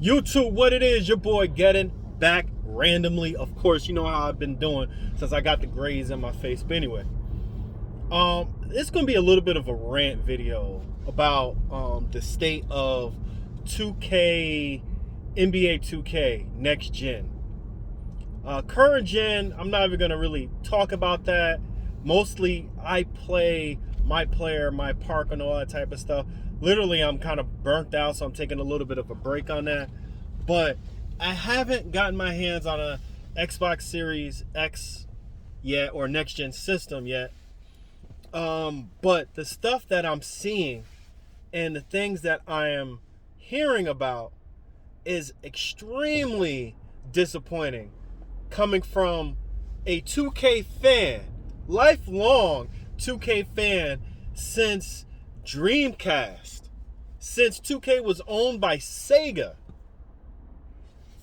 YouTube, what it is, your boy getting back randomly. Of course, you know how I've been doing since I got the grays in my face. But anyway, it's gonna be a little bit of a rant video about the state of 2K, NBA 2K next gen. Current gen, I'm not even gonna really talk about that. Mostly, I play my player, my park, and all that type of stuff. Literally, I'm kind of burnt out, so I'm taking a little bit of a break on that. But I haven't gotten my hands on a Xbox Series X yet, or next gen system yet. But the stuff that I'm seeing and the things that I am hearing about is extremely disappointing, coming from a 2K fan, lifelong 2K fan since Dreamcast, since 2K was owned by Sega,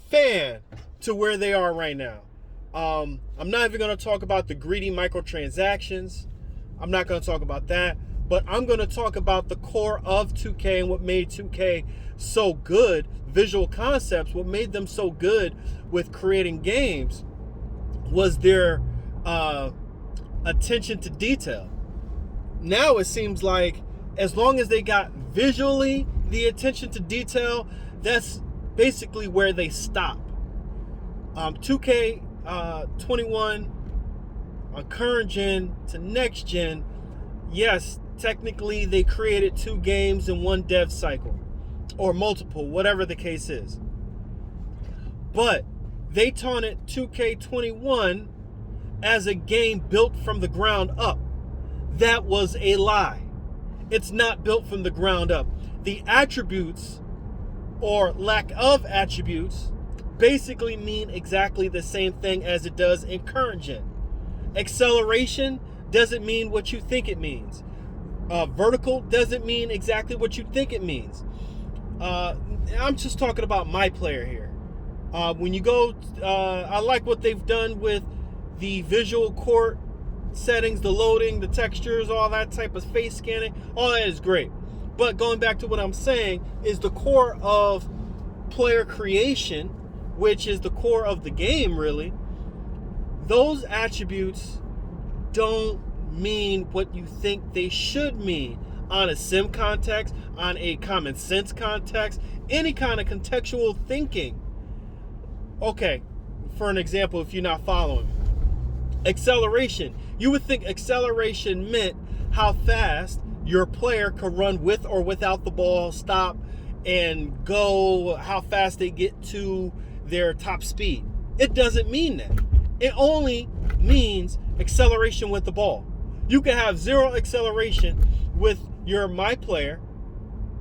fan to where they are right now. I'm not even going to talk about the greedy microtransactions. I'm not going to talk about that, but I'm going to talk about the core of 2K and what made 2K so good, visual concepts, what made them so good with creating games was their attention to detail. Now it seems like as long as they got visually the attention to detail, that's basically where they stop. 2K 21 on current gen to next gen, yes, technically they created 2 games in one dev cycle, or multiple, whatever the case is. But they taunted 2K21 as a game built from the ground up. That was a lie. It's not built from the ground up. The attributes, or lack of attributes, basically mean exactly the same thing as it does in current gen. Acceleration doesn't mean what you think it means. Vertical doesn't mean exactly what you think it means. I'm just talking about my player here. When you go, I like what they've done with the visual court settings, the loading, the textures, all that type of face scanning. All that is great. But going back to what I'm saying is the core of player creation, which is the core of the game, really. Those attributes don't mean what you think they should mean on a sim context, on a common sense context, any kind of contextual thinking. Okay, for an example, if you're not following, acceleration. You would think acceleration meant how fast your player could run with or without the ball, stop, and go, how fast they get to their top speed. It doesn't mean that. It only means acceleration with the ball. You can have 0 acceleration with your my player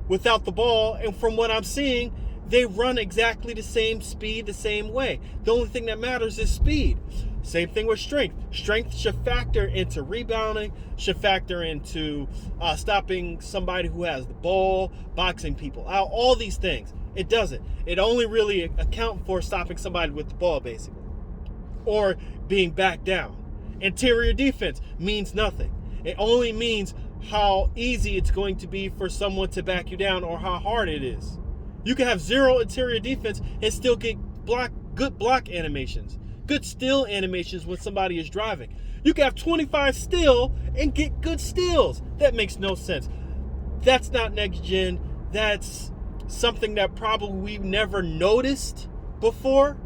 without the ball, and from what I'm seeing, they run exactly the same speed, the same way. The only thing that matters is speed. Same thing with strength. Strength should factor into rebounding, should factor into stopping somebody who has the ball, boxing people out, all these things. It doesn't. It only really account for stopping somebody with the ball, basically, or being backed down. Interior defense means nothing. It only means how easy it's going to be for someone to back you down, or how hard it is. You can have 0 interior defense and still get good block animations, good steal animations when somebody is driving. You can have 25 steal and get good steals. That makes no sense. That's not next gen. That's something that probably we've never noticed before.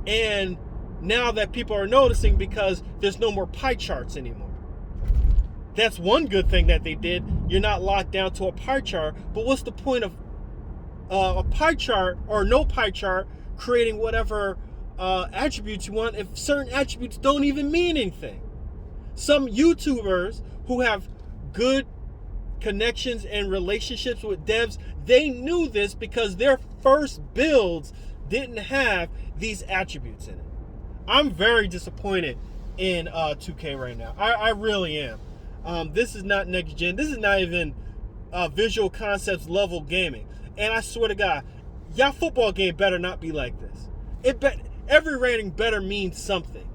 And now that people are noticing because there's no more pie charts anymore. That's one good thing that they did. You're not locked down to a pie chart. But what's the point of a pie chart or no pie chart creating whatever attributes you want if certain attributes don't even mean anything? Some YouTubers who have good connections and relationships with devs, they knew this because their first builds didn't have these attributes in it. I'm very disappointed in 2K right now. I really am. This is not next gen. This is not even visual concepts level gaming. And I swear to God, y'all football game better not be like this. Every rating better mean something.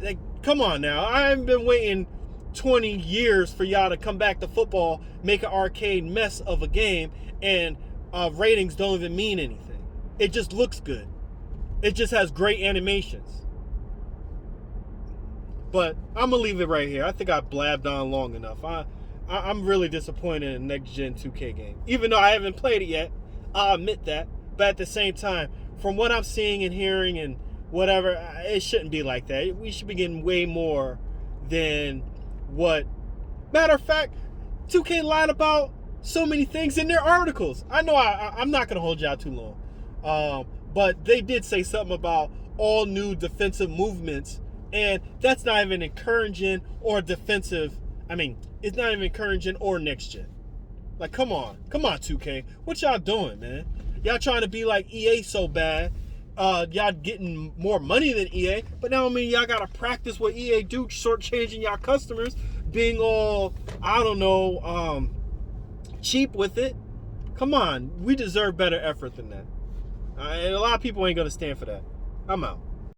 Like, come on now. I haven't been waiting 20 years for y'all to come back to football, make an arcade mess of a game, and ratings don't even mean anything. It just looks good. It just has great animations. But I'm gonna leave it right here. I think I blabbed on long enough. I'm really disappointed in next gen 2K game. Even though I haven't played it yet, I'll admit that. But at the same time, from what I'm seeing and hearing and whatever, it shouldn't be like that. We should be getting way more than what. Matter of fact, 2K lied about so many things in their articles. I know I'm not going to hold you out too long. But they did say something about all new defensive movements. And that's not even in current gen or defensive. I mean, it's not even current gen or next gen. Like, come on, 2K. What y'all doing, man? Y'all trying to be like EA so bad. Y'all getting more money than EA, but now I mean y'all gotta practice what EA do, shortchanging y'all customers, being all cheap with it. Come on, we deserve better effort than that. And a lot of people ain't gonna stand for that. I'm out.